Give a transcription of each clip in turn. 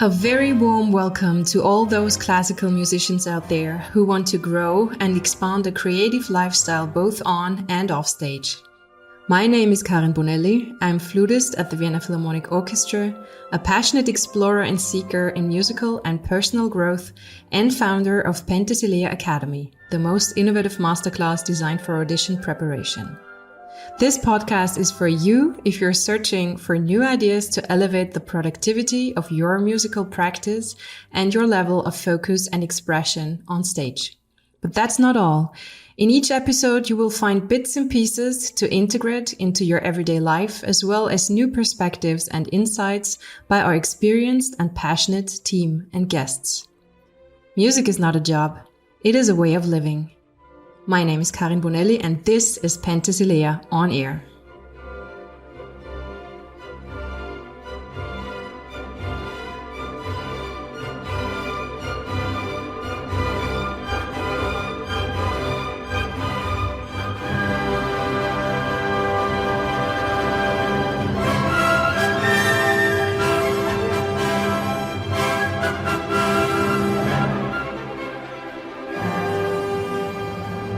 A very warm welcome to all those classical musicians out there who want to grow and expand a creative lifestyle both on and off stage. My name is Karin Bonelli. I'm flutist at the Vienna Philharmonic Orchestra, a passionate explorer and seeker in musical and personal growth, and founder of Penthesilea Academy, the most innovative masterclass designed for audition preparation. This podcast is for you if you're searching for new ideas to elevate the productivity of your musical practice and your level of focus and expression on stage. But that's not all. In each episode, you will find bits and pieces to integrate into your everyday life, as well as new perspectives and insights by our experienced and passionate team and guests. Music is not a job. It is a way of living. My name is Karin Bonelli, and this is Penthesilea on Air.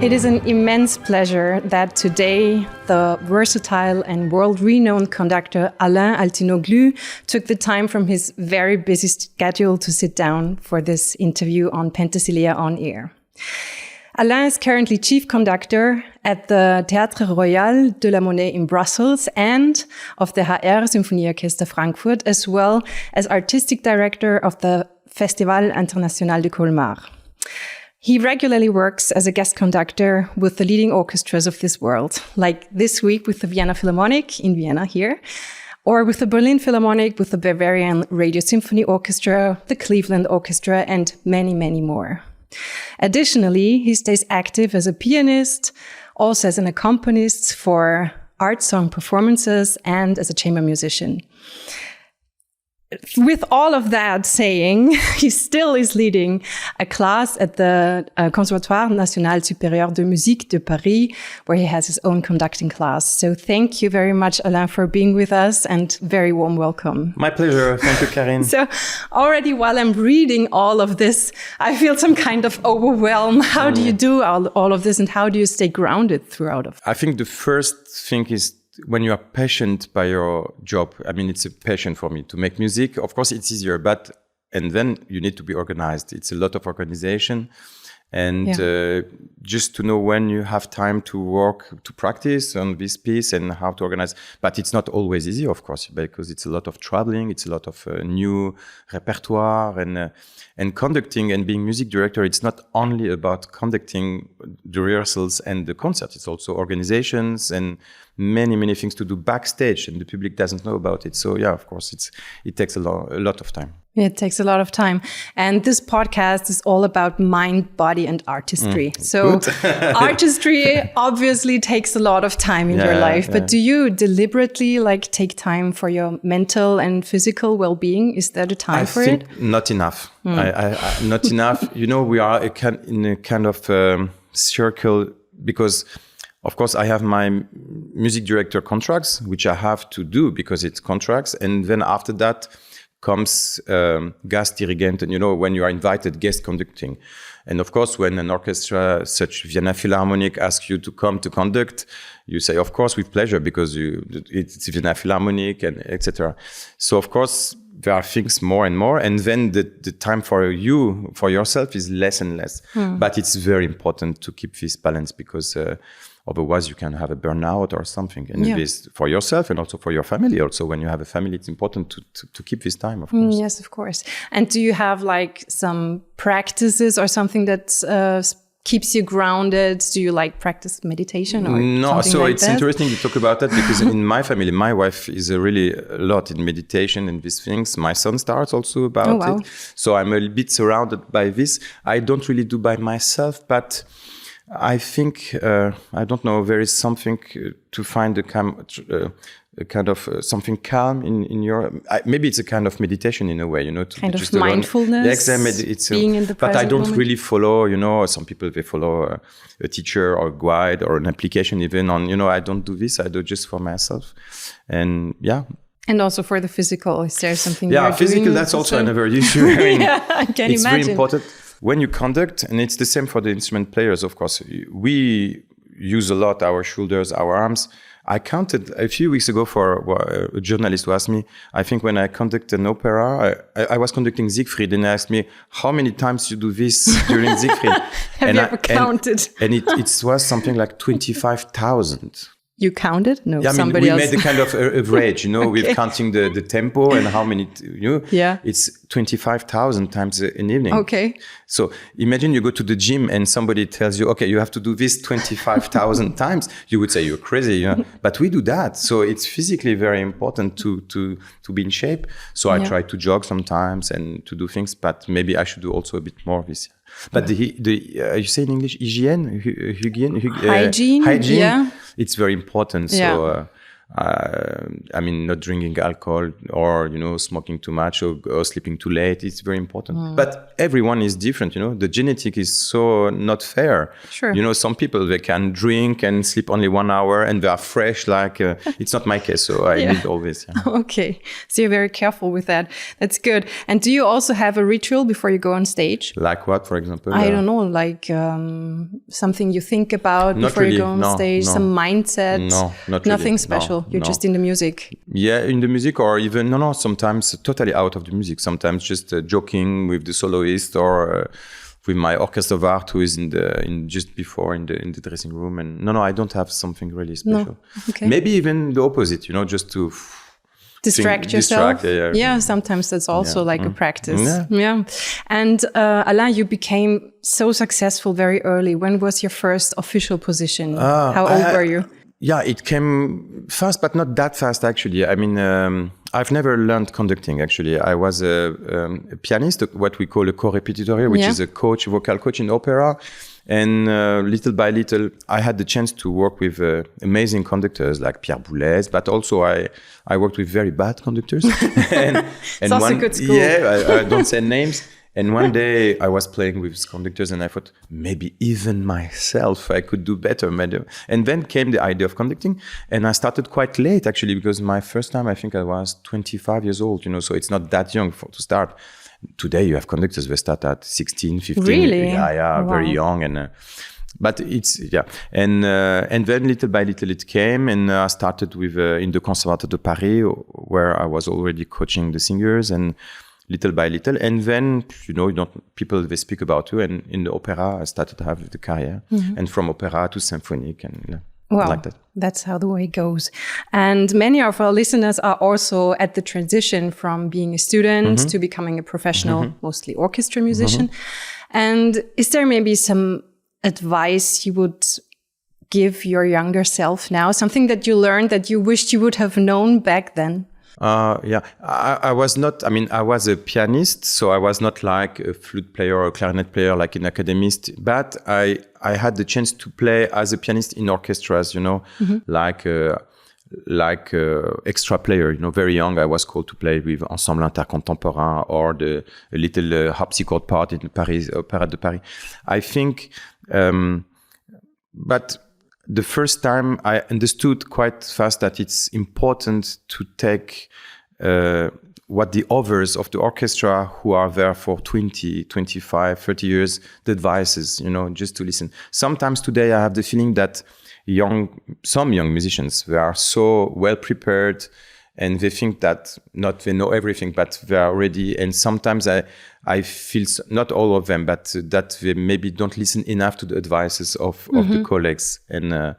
It is an immense pleasure that today the versatile and world-renowned conductor Alain Altinoglu took the time from his very busy schedule to sit down for this interview on Penthesilea on Air. Alain is currently chief conductor at the Théâtre Royal de la Monnaie in Brussels and of the HR Symphonieorchester Frankfurt, as well as artistic director of the Festival International de Colmar. He regularly works as a guest conductor with the leading orchestras of this world, like this week with the Vienna Philharmonic in Vienna here, or with the Berlin Philharmonic, with the Bavarian Radio Symphony Orchestra, the Cleveland Orchestra, and many, many more. Additionally, he stays active as a pianist, also as an accompanist for art song performances, and as a chamber musician. With all of that saying, he still is leading a class at the Conservatoire National Supérieur de Musique de Paris, where he has his own conducting class. So thank you very much, Alain, for being with us, and very warm welcome. My pleasure. Thank you, Karin. So already while I'm reading all of this, I feel some kind of overwhelm. How do you do all of this, and how do you stay grounded throughout of it? I think the first thing is when you are passionate by your job. I mean, it's a passion for me to make music. Of course, it's easier, and then you need to be organized. It's a lot of organization. And just to know when you have time to work, to practice on this piece and how to organize. But it's not always easy, of course, because it's a lot of traveling. It's a lot of new repertoire and conducting and being music director. It's not only about conducting the rehearsals and the concert. It's also organizations and many, many things to do backstage, and the public doesn't know about it. So yeah, of course, it takes a lot of time. It takes a lot of time. And this podcast is all about mind, body, and artistry. So artistry obviously takes a lot of time in your life. But do you deliberately take time for your mental and physical well-being? Is there the time for it? I think not enough. Not enough. You know, we are in a kind of circle because, of course, I have my music director contracts, which I have to do because it's contracts. And then after that comes Gastdirigent, and when you are invited guest conducting. And of course, when an orchestra such Vienna Philharmonic asks you to come to conduct, you say, of course, with pleasure, because it's Vienna Philharmonic and etc. So of course, there are things more and more, and then the time for yourself is less and less. But it's very important to keep this balance, because otherwise you can have a burnout or something. And this for yourself and also for your family. Also, when you have a family, it's important to keep this time, of course. Yes, of course. And do you have some practices or something that keeps you grounded? Do you practice meditation or No, so like it's that? interesting you talk about that, because in my family, my wife is really a lot in meditation and these things. My son starts also about it. So I'm a bit surrounded by this. I don't really do by myself, but I think, I don't know, there is something to find a kind of something calm in your, maybe it's a kind of meditation in a way, to kind of just mindfulness, being in the present but I don't moment. really follow, some people, they follow a teacher or a guide or an application even on, I don't do this, I do just for myself. And And also for the physical, is there something? Yeah, physical. That's also another issue. I mean, I can it's imagine. very important when you conduct, and it's the same for the instrument players. Of course, we use a lot our shoulders, our arms. I counted a few weeks ago for a journalist who asked me, I think when I conduct an opera, I was conducting Siegfried, and he asked me, how many times you do this during Siegfried? Have you ever counted? And it was something like 25,000. You counted? No, yeah, somebody we else. made a kind of average, you know, Okay. with counting the tempo and how many, Yeah. It's 25,000 times an evening. Okay. So imagine you go to the gym and somebody tells you, okay, you have to do this 25,000 times. You would say you're crazy, but we do that. So it's physically very important to be in shape. So I try to jog sometimes and to do things, but maybe I should do also a bit more of this. But you say in English, hygiene? Hygiene. Yeah. It's very important. So, I mean, not drinking alcohol or, smoking too much or sleeping too late. It's very important. But everyone is different, The genetic is so not fair. Sure. Some people, they can drink and sleep only 1 hour and they are fresh. Like, it's not my case. So I need all this. Yeah. Okay. So you're very careful with that. That's good. And do you also have a ritual before you go on stage? Like what, for example? I don't know, like something you think about before you go on stage, some mindset? No, not Nothing really. special. You're No. just in the music. Yeah, in the music, or even sometimes totally out of the music. Sometimes just joking with the soloist or with my orchestra of art who is just before in the dressing room. And no, I don't have something really special. No. Okay. Maybe even the opposite. Just to distract yourself. Yeah. Sometimes that's also like a practice. Yeah. And Alain, you became so successful very early. When was your first official position? How old were you? Yeah, it came fast, but not that fast, actually. I mean, I've never learned conducting, actually. I was a pianist, what we call a co-répétiteur, which is a vocal coach in opera. And little by little, I had the chance to work with amazing conductors like Pierre Boulez, but also I worked with very bad conductors. and it's also a good school. Yeah, I don't say names. And one day I was playing with conductors and I thought, maybe even myself, I could do better. And then came the idea of conducting. And I started quite late, actually, because my first time, I think I was 25 years old, so it's not that young to start. Today you have conductors, they start at 16, 15. Really? Yeah, wow. Very young. And but it's, And then little by little it came. And I started with in the Conservatoire de Paris, where I was already coaching the singers. And little by little, and then people they speak about you, and in the opera I started to have the career, and from opera to symphonic, and like that. That's how the way goes. And many of our listeners are also at the transition from being a student to becoming a professional, mostly orchestra musician. And is there maybe some advice you would give your younger self now? Something that you learned that you wished you would have known back then? I was not, I was a pianist, so I was not like a flute player or a clarinet player like an academist, but I had the chance to play as a pianist in orchestras, like extra player, very young. I was called to play with Ensemble Intercontemporain or the little harpsichord part in Paris, Opéra de Paris. I think, but the first time I understood quite fast that it's important to take what the others of the orchestra who are there for 20, 25, 30 years, the advices, just to listen. Sometimes today I have the feeling that some young musicians, they are so well prepared and they think that not they know everything, but they are ready. And sometimes I feel, not all of them, but that they maybe don't listen enough to the advices of the colleagues. And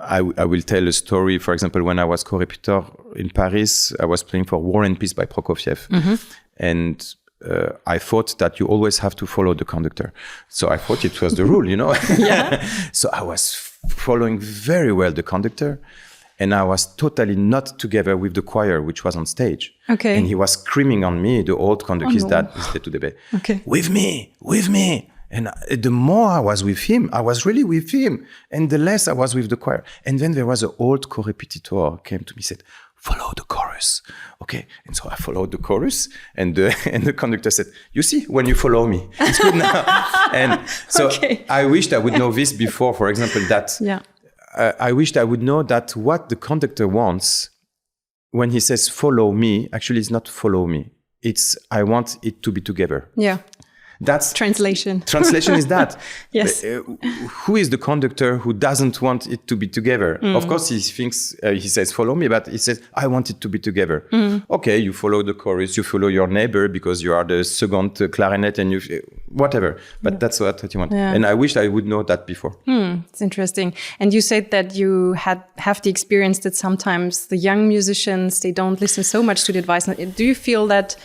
I will tell a story. For example, when I was co-répétiteur in Paris, I was playing for War and Peace by Prokofiev. And I thought that you always have to follow the conductor. So I thought it was the rule, So I was following very well the conductor. And I was totally not together with the choir, which was on stage. Okay. And he was screaming on me, the old conductor, his dad, to the bay. Okay. With me. And the more I was with him, I was really with him. And the less I was with the choir. And then there was an old co-répétiteur came to me and said, follow the chorus. Okay. And so I followed the chorus. And the conductor said, you see, when you follow me, it's good now. And so I wished I would know this before, for example, that... I wished I would know that what the conductor wants when he says follow me, actually it's not follow me. It's I want it to be together. Yeah. That's translation. Translation is that. Yes. Who is the conductor who doesn't want it to be together? Of course, he thinks, he says, follow me, but he says, I want it to be together. Okay, you follow the chorus, you follow your neighbor because you are the second clarinet and you, whatever. But that's what you want. Yeah. And I wish I would know that before. It's interesting. And you said that you have the experience that sometimes the young musicians, they don't listen so much to the advice. Do you feel that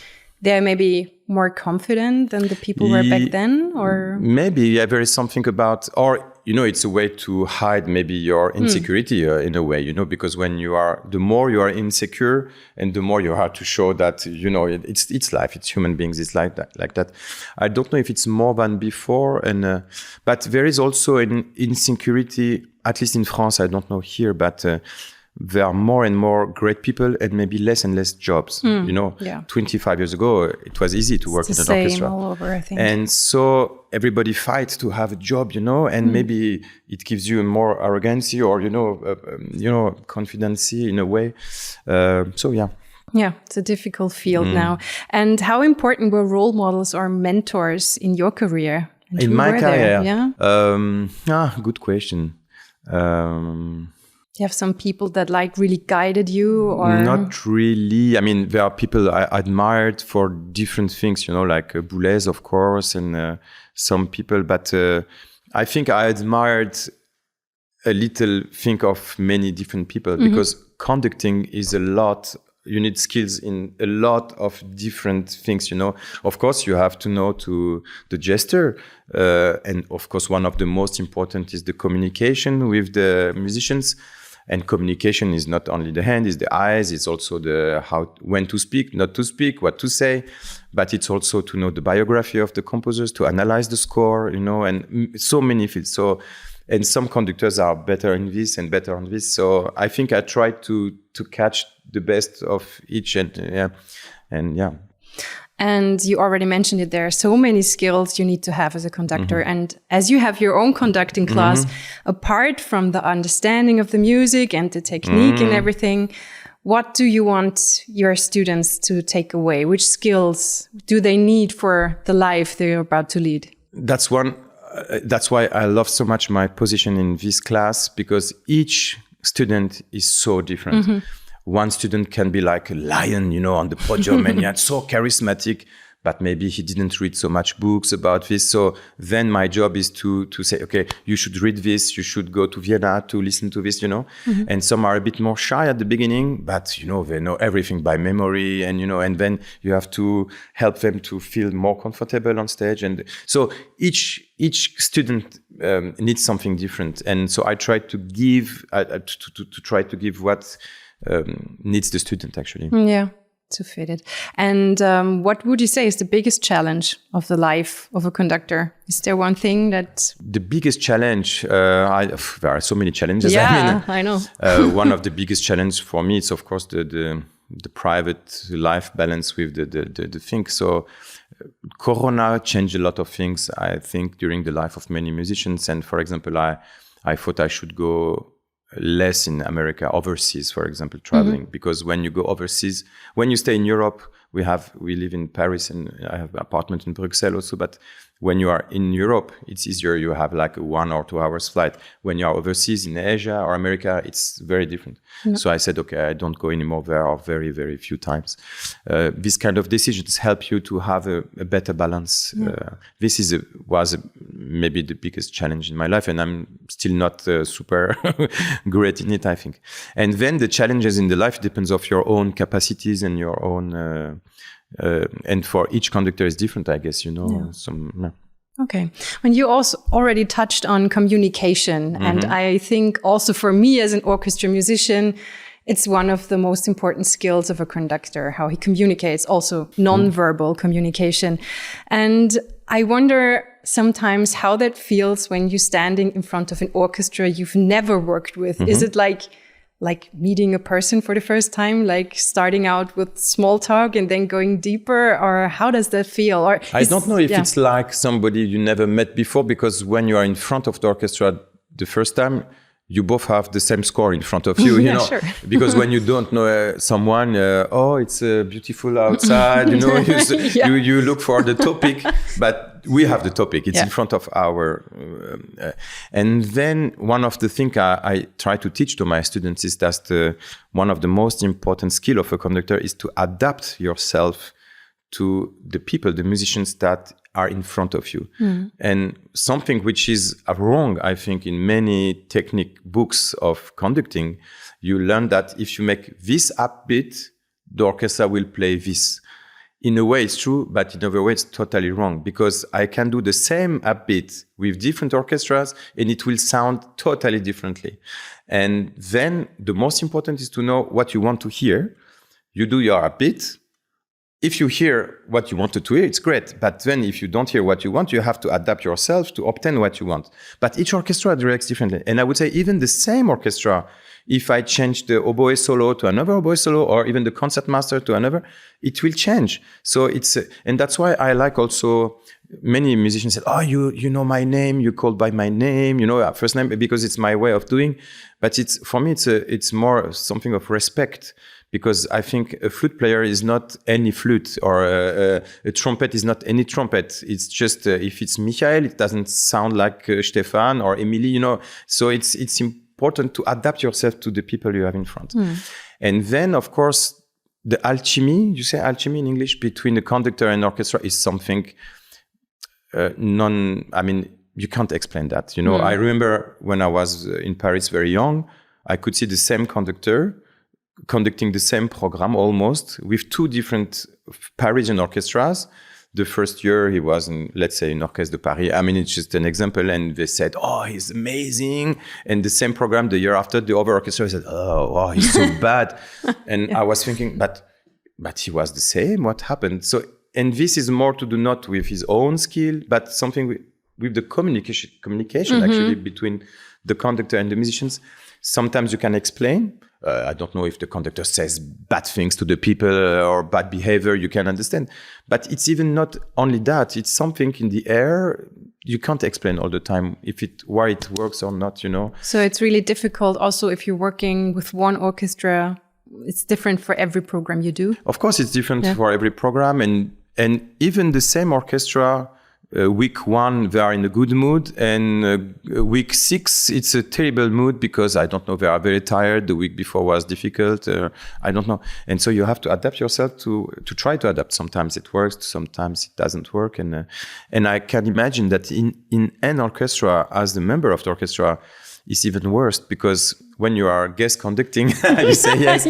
they're maybe more confident than the people were back then, or maybe yeah, there is something about, or it's a way to hide maybe your insecurity in a way, because when the more you are insecure, and the more you have to show that it's life, it's human beings, it's like that. I don't know if it's more than before, and but there is also an insecurity, at least in France. I don't know here, but. There are more and more great people and maybe less and less jobs. 25 years ago, it was easy to work in an orchestra. All over, I think. And so everybody fights to have a job, and maybe it gives you more arrogancy or, confidence in a way. So, yeah. Yeah, it's a difficult field now. And how important were role models or mentors in your career? And in my career? Yeah. Good question. You have some people that really guided you, or not really. I mean, there are people I admired for different things, like Boulez, of course, and some people. But I think I admired a little thing of many different people because conducting is a lot. You need skills in a lot of different things, Of course, you have to know the gesture. And of course, one of the most important is the communication with the musicians. And communication is not only the hand, it's the eyes, it's also when to speak, not to speak, what to say, but it's also to know the biography of the composers, to analyze the score, and so many fields. So, and some conductors are better in this and better on this. So I think I try to catch the best of each and. And you already mentioned it, there are so many skills you need to have as a conductor. And as you have your own conducting class, apart from the understanding of the music and the technique and everything, what do you want your students to take away? Which skills do they need for the life they're about to lead? That's why I love so much my position in this class, because each student is so different. One student can be like a lion, on the podium and yet so charismatic, but maybe he didn't read so much books about this. So then my job is to say, okay, you should read this, you should go to Vienna to listen to this, And some are a bit more shy at the beginning, but, they know everything by memory and, and then you have to help them to feel more comfortable on stage. And so each student needs something different. And so I try to give, what needs the student actually. Yeah, to fit it. And what would you say is the biggest challenge of the life of a conductor? Is there one thing that... The biggest challenge, there are so many challenges. Yeah, I know. One of the biggest challenges for me is of course the private life balance with the thing. So Corona changed a lot of things, I think, during the life of many musicians. And for example, I thought I should go less in America, overseas, for example, traveling, because when you go overseas, when you stay in Europe, we live in Paris and I have an apartment in Bruxelles also, but when you are in Europe, it's easier. You have like a 1 or 2 hours flight. When you are overseas in Asia or America, it's very different. Yeah. So I said, okay, I don't go anymore there, or very, very few times. These kind of decisions help you to have a better balance. Yeah. This was maybe the biggest challenge in my life, and I'm still not super great in it, I think. And then the challenges in the life depends of your own capacities and your own... and for each conductor is different, I guess, Yeah. Okay. When you also already touched on communication, and I think also for me as an orchestra musician, it's one of the most important skills of a conductor, how he communicates, also non-verbal communication. And I wonder sometimes how that feels when you're standing in front of an orchestra you've never worked with. Is it like meeting a person for the first time, like starting out with small talk and then going deeper, or how does that feel? Or I don't know if it's like somebody you never met before, because when you are in front of the orchestra the first time, you both have the same score in front of you, you know, sure. because when you don't know someone, oh, it's beautiful outside, you know, you look for the topic, but we have the topic. It's in front of our, and then one of the things I try to teach to my students is that one of the most important skill of a conductor is to adapt yourself to the people, the musicians that are in front of you. And something which is wrong, I think, in many technique books of conducting, you learn that if you make this upbeat, the orchestra will play this. In a way, it's true, but in another way, it's totally wrong, because I can do the same upbeat with different orchestras and it will sound totally differently. And then the most important is to know what you want to hear. You do your upbeat. If you hear what you wanted to hear, it's great. But then if you don't hear what you want, you have to adapt yourself to obtain what you want. But each orchestra directs differently. And I would say even the same orchestra, if I change the oboe solo to another oboe solo, or even the concertmaster to another, it will change. So it's, and that's why I like also, many musicians said, oh, you know my name, you called by my name, you know, first name, because it's my way of doing. But it's, for me, it's more something of respect. Because I think a flute player is not any flute, or a trumpet is not any trumpet. It's just, if it's Michael, it doesn't sound like Stefan or Emily, you know. So it's important to adapt yourself to the people you have in front. And then, of course, the alchemy, you say alchemy in English, between the conductor and orchestra is something I mean, you can't explain that. You know, I remember when I was in Paris very young, I could see the same conductor conducting the same program almost with two different Parisian orchestras. The first year he was in, let's say, in Orchestre de Paris. I mean, it's just an example. And they said, oh, he's amazing. And the same program the year after, the other orchestra said, oh, he's so bad. And I was thinking, but he was the same. What happened? So, and this is more to do not with his own skill, but something with the communication actually between the conductor and the musicians. Sometimes you can explain. I don't know if the conductor says bad things to the people or bad behavior, you can understand. But it's even not only that, it's something in the air. You can't explain all the time why it works or not, you know. So it's really difficult also if you're working with one orchestra. It's different for every program you do. Of course, it's different for every program. And even the same orchestra, week 1, they are in a good mood. And week 6, it's a terrible mood because, I don't know, they are very tired. The week before was difficult. I don't know. And so you have to adapt yourself to try to adapt. Sometimes it works, sometimes it doesn't work. And I can imagine that in an orchestra, as the member of the orchestra, it's even worse, because when you are guest conducting, you say yes.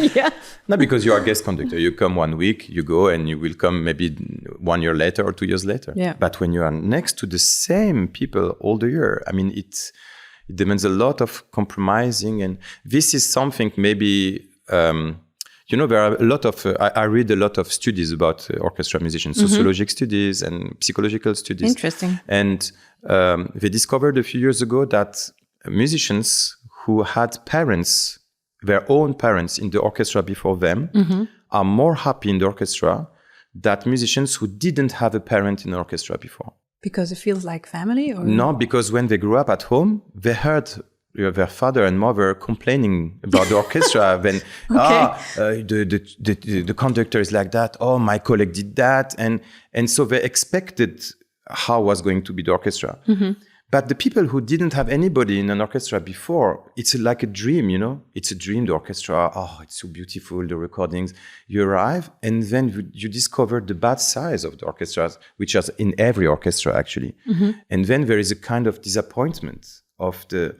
Not because you are guest conductor. You come 1 week, you go, and you will come maybe 1 year later or 2 years later. But when you are next to the same people all the year, I mean, it demands a lot of compromising. And this is something maybe, you know, there are a lot of, I read a lot of studies about orchestra musicians, sociological studies and psychological studies. Interesting. And they discovered a few years ago that musicians who had parents, their own parents in the orchestra before them, are more happy in the orchestra than musicians who didn't have a parent in the orchestra before. Because it feels like family? Or? No, because when they grew up at home, they heard their father and mother complaining about the orchestra. Then, the conductor is like that. Oh, my colleague did that. And so they expected how was going to be the orchestra. But the people who didn't have anybody in an orchestra before, it's like a dream, you know? It's a dream, the orchestra. Oh, it's so beautiful, the recordings. You arrive, and then you discover the bad sides of the orchestras, which is in every orchestra, actually. And then there is a kind of disappointment of the,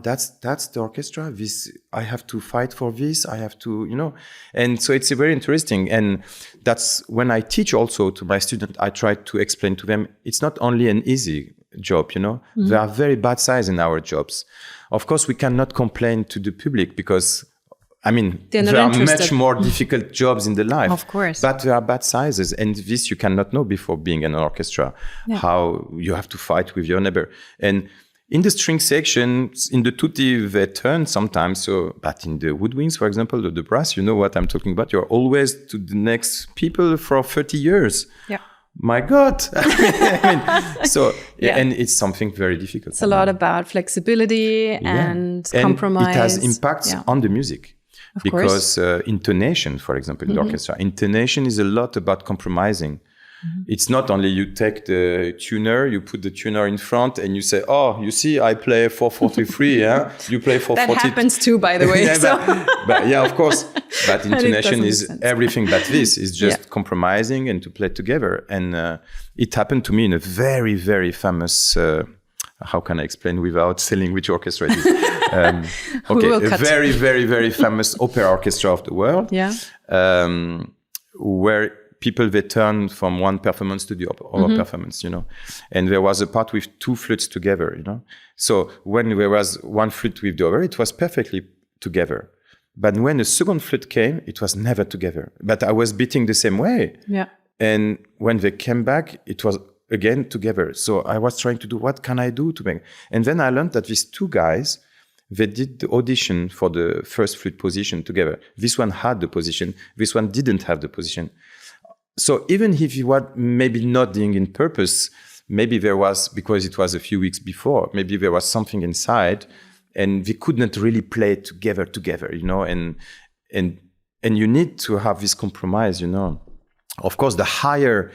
that's the orchestra. This, I have to fight for this. I have to, you know? And so it's very interesting. And that's when I teach also to my students, I try to explain to them, it's not only an easy job, you know, there are very bad sides in our jobs. Of course, we cannot complain to the public because, I mean, there are much more difficult jobs in the life. Of course. But there are bad sizes, and this you cannot know before being in an orchestra, how you have to fight with your neighbor. And in the string section, in the tutti, they turn sometimes. So, but in the woodwinds, for example, the brass, you know what I'm talking about. You're always to the next people for 30 years. my God. So, and it's something very difficult. It's a lot about flexibility and compromise. And it has impacts on the music. Of because intonation, for example, in the orchestra, intonation is a lot about compromising. It's not only you take the tuner, you put the tuner in front and you say, oh, you see, I play 443, yeah? You play 440. That happens too, by the way. but yeah, of course. But intonation is everything but this. It's just compromising and to play together. And it happened to me in a very, very famous, how can I explain without telling which orchestra it is? A very, very, very famous opera orchestra of the world. Yeah. Where people, they turn from one performance to the other performance, you know. And there was a part with two flutes together, you know. So when there was one flute with the other, it was perfectly together. But when the second flute came, it was never together. But I was beating the same way. Yeah. And when they came back, it was again together. So I was trying to do, what can I do to make? And then I learned that these two guys, they did the audition for the first flute position together. This one had the position. This one didn't have the position. So even if you were maybe not doing in purpose, maybe there was, because it was a few weeks before, maybe there was something inside and we could not really play together, you know, and you need to have this compromise, you know. Of course, the higher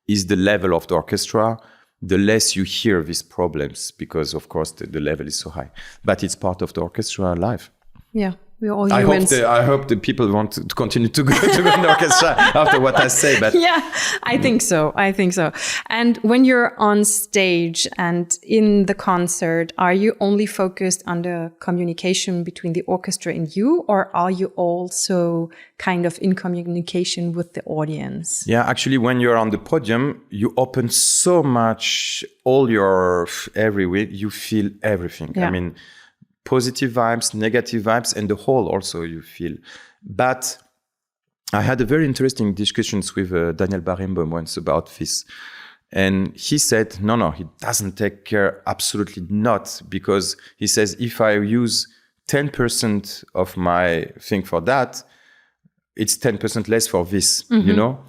is the level of the orchestra, the less you hear these problems because, of course, the level is so high. But it's part of the orchestra life. Yeah. We're all humans. I hope the people want to continue to go to the orchestra after what I say. But yeah, I think so. And when you're on stage and in the concert, are you only focused on the communication between the orchestra and you, or are you also kind of in communication with the audience? Yeah, actually, when you're on the podium, you open so much, all your every week, you feel everything. Yeah. I mean, positive vibes, negative vibes, and the whole also you feel. But I had a very interesting discussions with Daniel Barenboim once about this. And he said, no, he doesn't take care, absolutely not. Because he says, if I use 10% of my thing for that, it's 10% less for this, you know?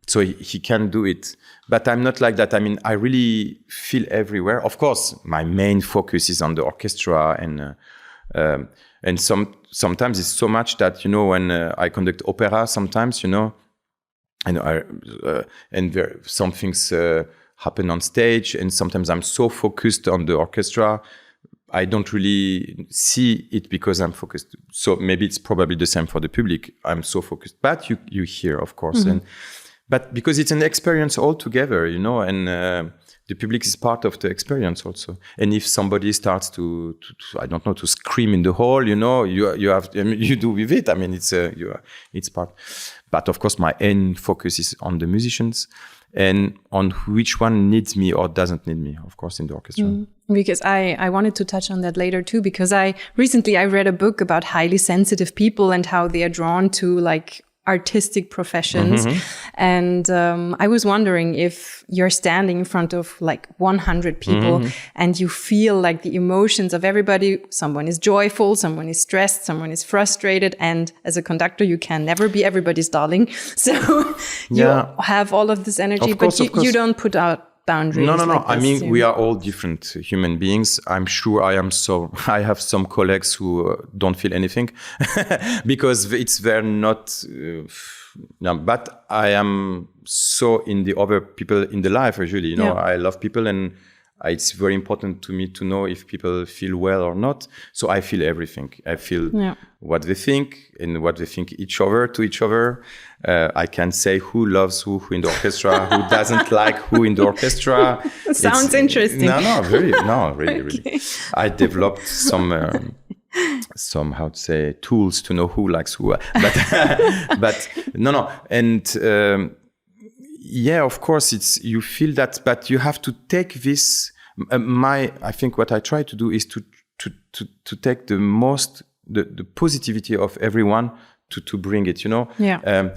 So he can do it. But I'm not like that. I mean, I really feel everywhere. Of course, my main focus is on the orchestra, and sometimes it's so much that, you know, when I conduct opera, sometimes, you know, and there some things happen on stage, and sometimes I'm so focused on the orchestra, I don't really see it because I'm focused. So maybe it's probably the same for the public. I'm so focused, but you hear, of course, but because it's an experience altogether, you know, and the public is part of the experience also. And if somebody starts to I don't know, to scream in the hall, you know, you have, I mean, you do with it. I mean, it's part. But of course, my end focus is on the musicians and on which one needs me or doesn't need me, of course, in the orchestra. Because I wanted to touch on that later too, because recently I read a book about highly sensitive people and how they are drawn to like artistic professions. And I was wondering if you're standing in front of like 100 people and you feel like the emotions of everybody. Someone is joyful, someone is stressed, someone is frustrated. And as a conductor, you can never be everybody's darling. So you have all of this energy, but you don't put out boundaries. No. Like I mean, we are all different human beings. I'm sure I have some colleagues who don't feel anything because they're not. But I am so in the other people in the life usually. You know, I love people, and it's very important to me to know if people feel well or not. So I feel everything. I feel what they think and what they think to each other. I can say who loves who in the orchestra, who doesn't like who in the orchestra. Sounds interesting. Really. I developed some how to say tools to know who likes who. But no. And of course, you feel that, but you have to take this. I think what I try to do is to take the positivity of everyone to bring it. You know. Yeah.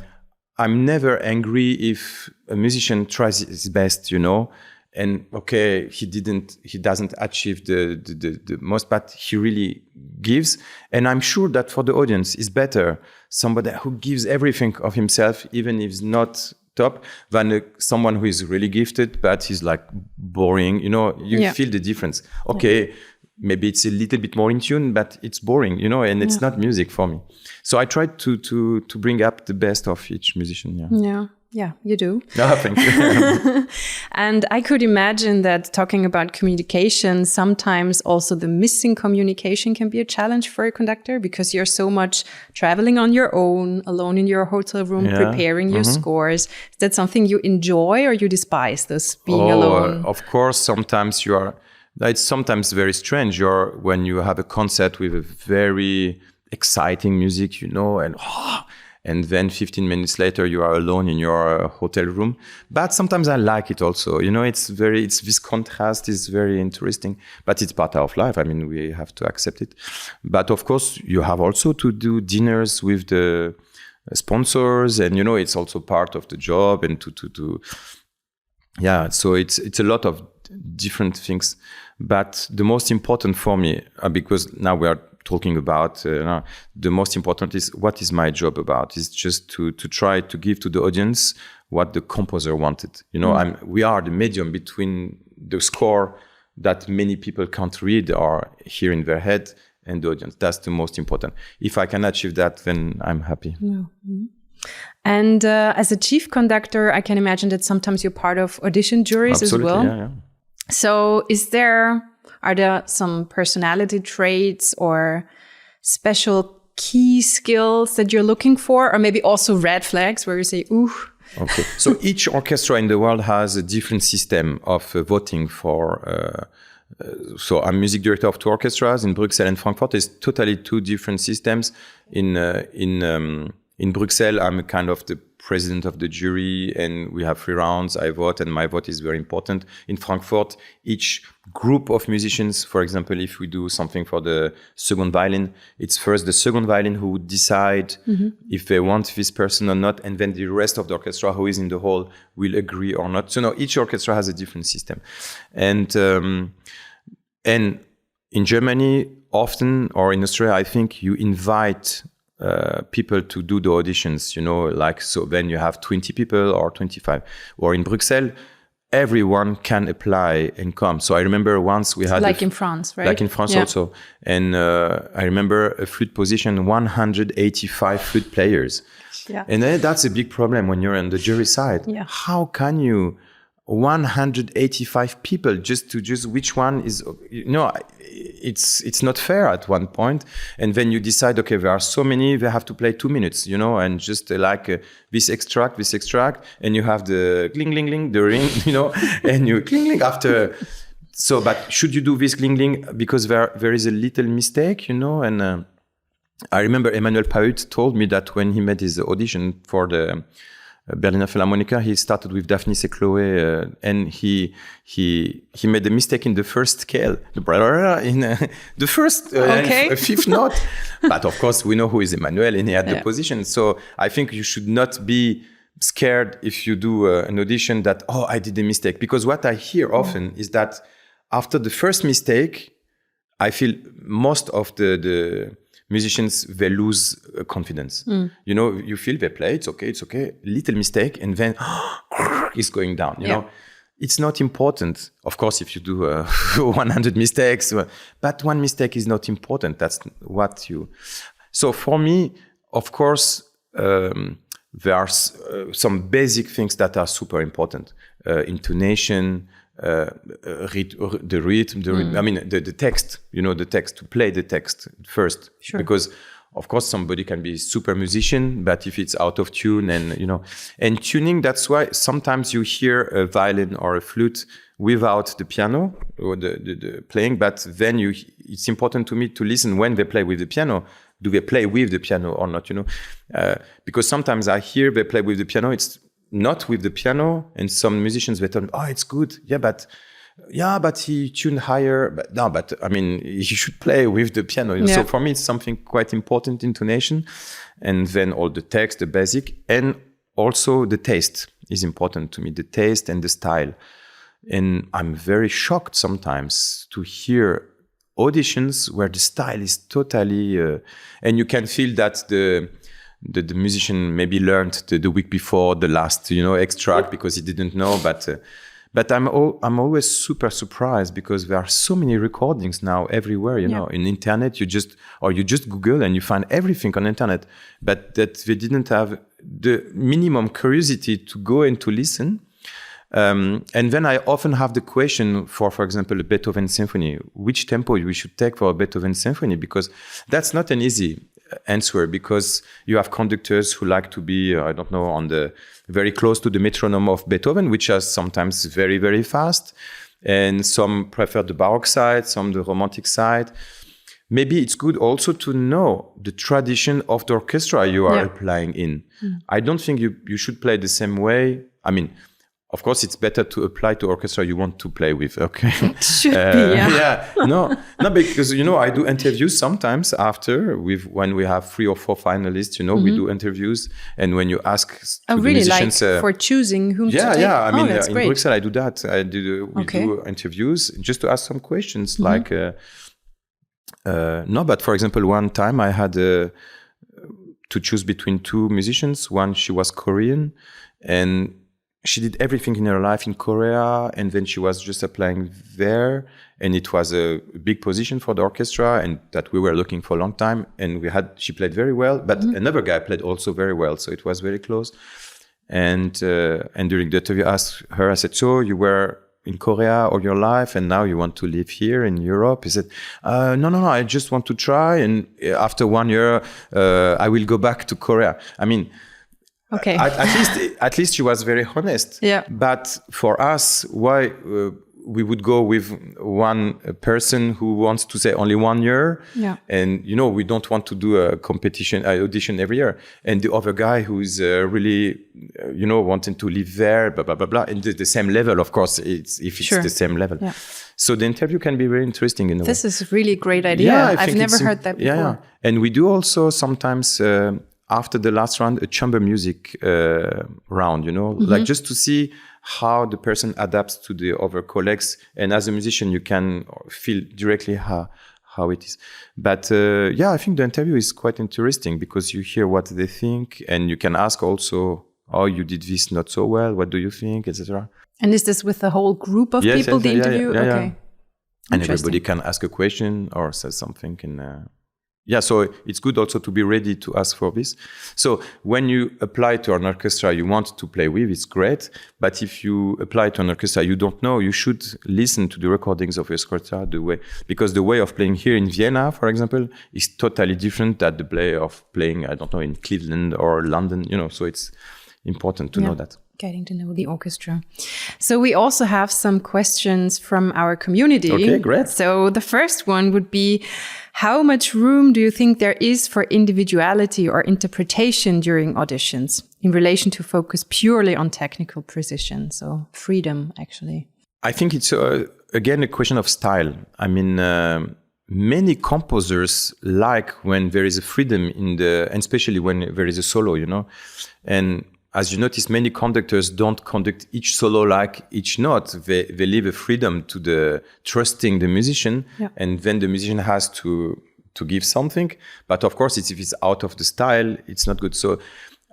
I'm never angry if a musician tries his best, you know, and okay, he doesn't achieve the most, but he really gives. And I'm sure that for the audience, it's better somebody who gives everything of himself, even if it's not top than someone who is really gifted, but he's like boring. You know, you feel the difference. Okay, maybe it's a little bit more in tune, but it's boring, you know, and it's not music for me. So I tried to bring up the best of each musician. Yeah, you do. Oh, thank you. And I could imagine that talking about communication, sometimes also the missing communication can be a challenge for a conductor because you're so much traveling on your own, alone in your hotel room, preparing your scores. Is that something you enjoy or you despise, this being alone? Of course, sometimes it's sometimes very strange. When you have a concert with a very exciting music, you know, and then 15 minutes later you are alone in your hotel room. But sometimes I like it also. You know, it's this contrast is very interesting, but it's part of life. I mean, we have to accept it. But of course, you have also to do dinners with the sponsors, and you know, it's also part of the job, and so it's a lot of different things. But the most important for me, because now we are talking about the most important is what is my job about? Is just to try to give to the audience what the composer wanted. You know, we are the medium between the score that many people can't read or hear in their head and the audience. That's the most important. If I can achieve that, then I'm happy. Yeah. And as a chief conductor, I can imagine that sometimes you're part of audition juries as well. Yeah. So are there some personality traits or special key skills that you're looking for? Or maybe also red flags where you say, ooh. Okay. So each orchestra in the world has a different system of voting for. So I'm music director of two orchestras in Bruxelles and Frankfurt. There's totally two different systems. In Bruxelles, I'm kind of the president of the jury, and we have 3 rounds. I vote, and my vote is very important. In Frankfurt, each group of musicians, for example, if we do something for the second violin, it's first the second violin who would decide if they want this person or not, and then the rest of the orchestra who is in the hall will agree or not. So now each orchestra has a different system. And in Germany, often, or in Australia, I think you invite people to do the auditions, you know, like, so then you have 20 people or 25. Or in Bruxelles, everyone can apply and come. So I remember once we had... Like in France, right? Like in France also. And I remember a flute position, 185 flute players. Yeah. And then that's a big problem when you're on the jury side. Yeah. How can you... 185 people just which one is, you know, it's not fair at one point. And then you decide, okay, there are so many, they have to play 2 minutes, you know, and just this extract, and you have the cling, ling, ling, the ring, you know, and you cling, ling after. So, but should you do this cling, ling because there is a little mistake, you know? And I remember Emmanuel Paut told me that when he made his audition for the Berliner Philharmoniker, he started with Daphnis et Chloé, and he made a mistake in the first scale, in the first fifth note. But of course, we know who is Emmanuel, and he had the position. So I think you should not be scared if you do an audition that, I did a mistake. Because what I hear often is that after the first mistake, I feel most of the musicians, they lose confidence. You know, you feel they play, it's okay, little mistake, and then it's going down, you know. It's not important. Of course, if you do 100 mistakes, but one mistake is not important. That's what you... So for me, of course, there are some basic things that are super important. Intonation, the rhythm, I mean, the text, you know, the text, to play the text first. Sure. Because, of course, somebody can be super musician, but if it's out of tune and, you know, and tuning, that's why sometimes you hear a violin or a flute without the piano or the playing, but then it's important to me to listen when they play with the piano. Do they play with the piano or not, you know? Because sometimes I hear they play with the piano, it's not with the piano, and some musicians, they tell me, it's good. But he tuned higher. But no, but I mean, he should play with the piano. Yeah. So for me, it's something quite important, intonation, and then all the text, the basic, and also the taste is important to me, the taste and the style. And I'm very shocked sometimes to hear auditions where the style is totally, and you can feel that the musician maybe learned the week before the last, extract because he didn't know. But I'm always super surprised because there are so many recordings now everywhere, in internet. You just Google and you find everything on internet, but that they didn't have the minimum curiosity to go and to listen. And then I often have the question for example, a Beethoven symphony, which tempo we should take for a Beethoven symphony, because that's not an easy answer, because you have conductors who like to be, on the very close to the metronome of Beethoven, which are sometimes very, very fast. And some prefer the Baroque side, some the Romantic side. Maybe it's good also to know the tradition of the orchestra you are applying in. I don't think you should play the same way. I mean, of course, it's better to apply to orchestra you want to play with. Okay. It should be, yeah. No, because, I do interviews sometimes after when we have 3 or 4 finalists, we do interviews. And when you ask to the musicians, for choosing whom to take? Yeah. I mean, that's in great. Bruxelles, I do that. We do interviews just to ask some questions but for example, one time I had to choose between 2 musicians. One, she was Korean and she did everything in her life in Korea, and then she was just applying there, and it was a big position for the orchestra, and that we were looking for a long time. And she played very well, but another guy played also very well, so it was very close. And during the interview, I asked her, I said, "So you were in Korea all your life, and now you want to live here in Europe?" He said, "No, I just want to try, and after 1 year, I will go back to Korea." I mean. Okay. At least she was very honest. Yeah. But for us, why we would go with one person who wants to say only 1 year? Yeah. And we don't want to do a audition every year. And the other guy who is really, wanting to live there, blah blah blah blah, and the same level, of course, if it's the same level. Yeah. So the interview can be very interesting in a way. This is a really great idea. Yeah, I've never heard that before. Yeah. And we do also sometimes. After the last round, a chamber music round, like just to see how the person adapts to the other colleagues. And as a musician, you can feel directly how it is. But I think the interview is quite interesting because you hear what they think, and you can ask also, "Oh, you did this not so well. What do you think?" etc. And is this with the whole group of people, the interview? Yeah. Okay. And everybody can ask a question or say something so it's good also to be ready to ask for this. So when you apply to an orchestra you want to play with, it's great. But if you apply to an orchestra you don't know, you should listen to the recordings of your orchestra because the way of playing here in Vienna, for example, is totally different than the way of playing, in Cleveland or London, so it's important to know that. Getting to know the orchestra. So we also have some questions from our community. Okay, great. So the first one would be, how much room do you think there is for individuality or interpretation during auditions in relation to focus purely on technical precision? So freedom, actually. I think it's, again, a question of style. I mean, many composers like when there is a freedom and especially when there is a solo, and as you notice, many conductors don't conduct each solo like each note. They leave a freedom to trusting the musician, and then the musician has to give something. But of course, if it's out of the style, it's not good. So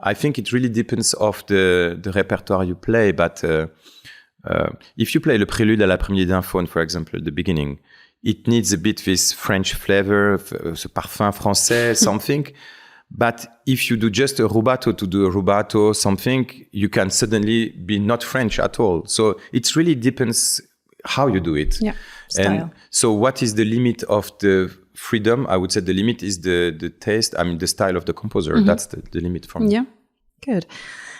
I think it really depends of the repertoire you play. But if you play Le Prélude à l'après-midi d'un faune, for example, at the beginning, it needs a bit this French flavor, ce parfum français, something. But if you do just a rubato to do a rubato something, you can suddenly be not French at all. So it really depends how you do it. Yeah, style. And so what is the limit of the freedom? I would say the limit is the taste, the style of the composer. Mm-hmm. That's the limit for me. Yeah, good.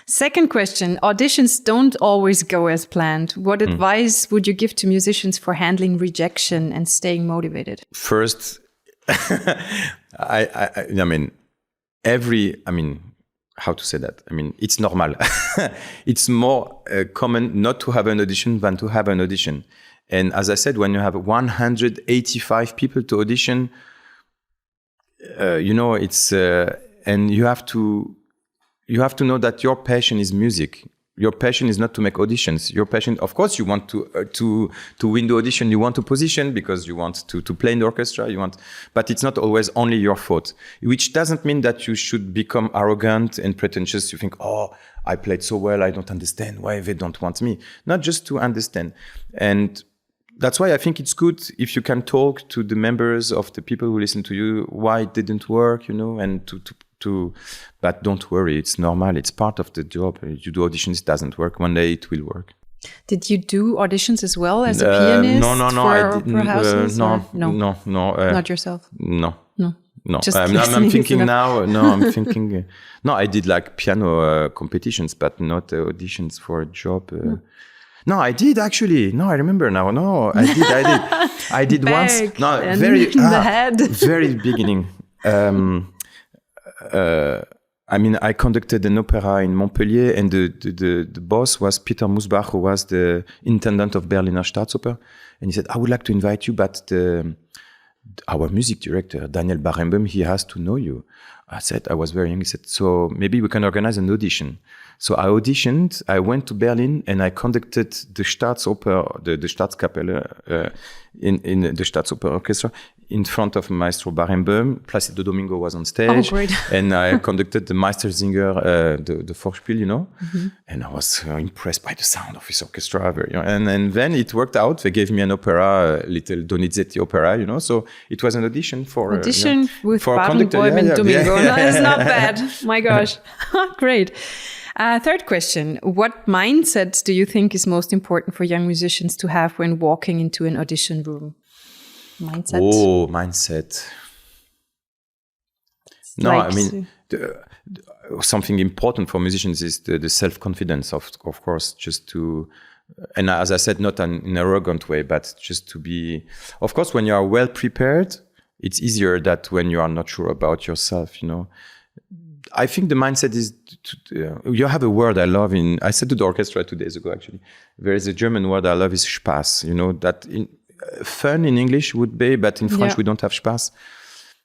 Second question, auditions don't always go as planned. What advice would you give to musicians for handling rejection and staying motivated? First, how to say that? It's normal. It's more common not to have an audition than to have an audition. And as I said, when you have 185 people to audition, it's and you have to know that your passion is music. your passion is not to make auditions. Your passion, of course, you want to win the audition. You want to position because you want to play in the orchestra. But it's not always only your fault. Which doesn't mean that you should become arrogant and pretentious. You think, oh, I played so well, I don't understand why they don't want me. Not just to understand. And that's why I think it's good if you can talk to the members of the people who listen to you why it didn't work, and but don't worry, it's normal, it's part of the job. You do auditions, it doesn't work. One day it will work. Did you do auditions as well as a pianist? No, I didn't. No. Not yourself? No. Just I'm thinking now. No, I did like piano competitions, but not auditions for a job. No, I did actually. No, I remember now. No, I did. I did once. No, very beginning. I conducted an opera in Montpellier, and the boss was Peter Musbach, who was the intendant of Berliner Staatsoper. And he said, I would like to invite you, but our music director, Daniel Barenboim, he has to know you. I said, I was very young. He said, so maybe we can organize an audition. So I auditioned, I went to Berlin, and I conducted the Staatsoper, the Staatskapelle, in the Staatsoper Orchestra, in front of Maestro Barenboim. Placido Domingo was on stage. Oh, great. And I conducted the Meistersinger, the Vorspiel, Mm-hmm. And I was impressed by the sound of his orchestra. And then it worked out. They gave me an opera, little Donizetti opera, so it was an audition for... with for Barenboim and Domingo. No, that's not bad. My gosh. Great. Third question. What mindset do you think is most important for young musicians to have when walking into an audition room? Mindset? Oh, mindset. No, like something important for musicians is the self-confidence, of course, just to... And as I said, not in an arrogant way, but just to be... Of course, when you are well prepared, it's easier than when you are not sure about yourself, I think the mindset is you have a word I love I said to the orchestra 2 days ago, actually. There is a German word I love is Spaß, that fun in English would be, but in French we don't have Spaß.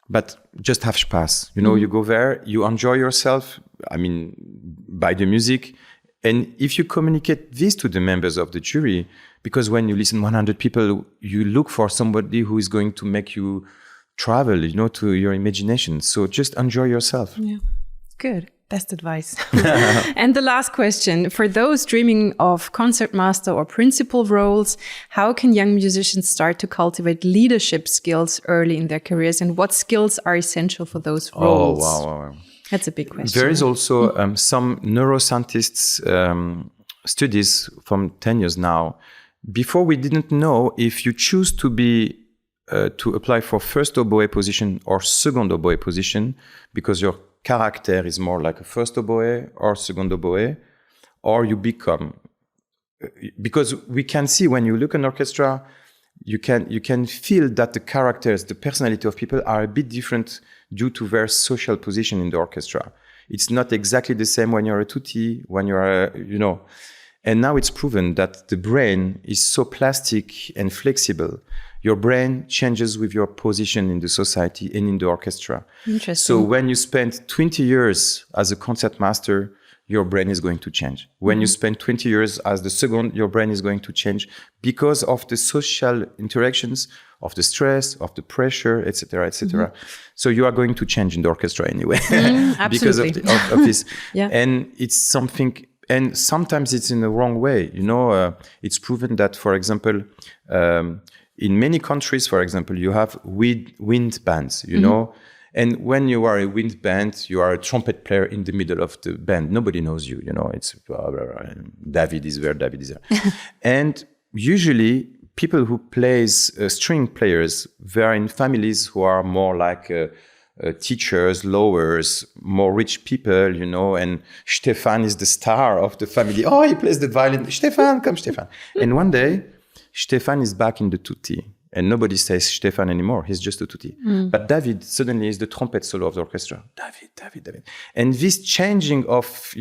But just have Spaß. You go there, you enjoy yourself, by the music. And if you communicate this to the members of the jury, because when you listen 100 people, you look for somebody who is going to make you travel, to your imagination. So just enjoy yourself. Yeah. Good. Best advice. And the last question, for those dreaming of concertmaster or principal roles, how can young musicians start to cultivate leadership skills early in their careers, and what skills are essential for those roles? Oh, wow. That's a big question. There is also some neuroscientists studies from 10 years now. Before, we didn't know if you choose to apply for first oboe position or second oboe position, because your character is more like a first oboe or second oboe, or you become. Because we can see when you look at an orchestra, you can feel that the characters, the personality of people are a bit different due to their social position in the orchestra. It's not exactly the same when you're a tutti, when you're And now it's proven that the brain is so plastic and flexible. Your brain changes with your position in the society and in the orchestra. Interesting. So when you spend 20 years as a concertmaster, your brain is going to change. When you spend 20 years as the second, your brain is going to change because of the social interactions, of the stress, of the pressure, etc., etc. So you are going to change in the orchestra anyway because of this. Yeah. And it's something... And sometimes it's in the wrong way. It's proven that, for example, in many countries, for example, you have wind bands, and when you are a wind band, you are a trumpet player in the middle of the band. Nobody knows you, it's David is there. And usually people who plays string players, they are in families who are more like teachers, lawyers, more rich people, and Stefan is the star of the family. Oh, he plays the violin. Stefan, come Stefan. And one day, Stefan is back in the tutti, and nobody says Stefan anymore. He's just a tutti. But David suddenly is the trumpet solo of the orchestra. David. And this changing of,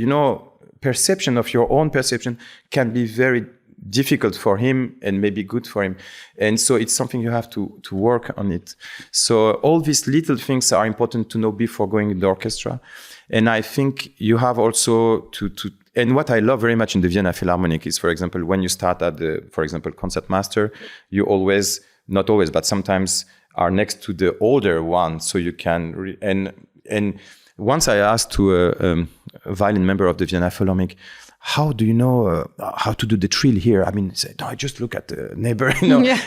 perception of your own perception can be very difficult for him and maybe good for him. And so it's something you have to work on it. So all these little things are important to know before going in the orchestra. And I think you have also to And what I love very much in the Vienna Philharmonic is, for example, when you start at the, for example, concertmaster, you always, not always, but sometimes are next to the older one, so you can and once I asked to a violin member of the Vienna Philharmonic, how do you know how to do the trill here? I mean, he said, no, I just look at the neighbor,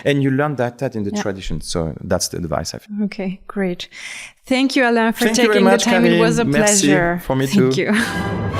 and you learn that in the tradition. So that's the advice I've. Okay, great. Thank you, Alain, for taking the time. Karin. It was a pleasure. Merci for me too. Thank you.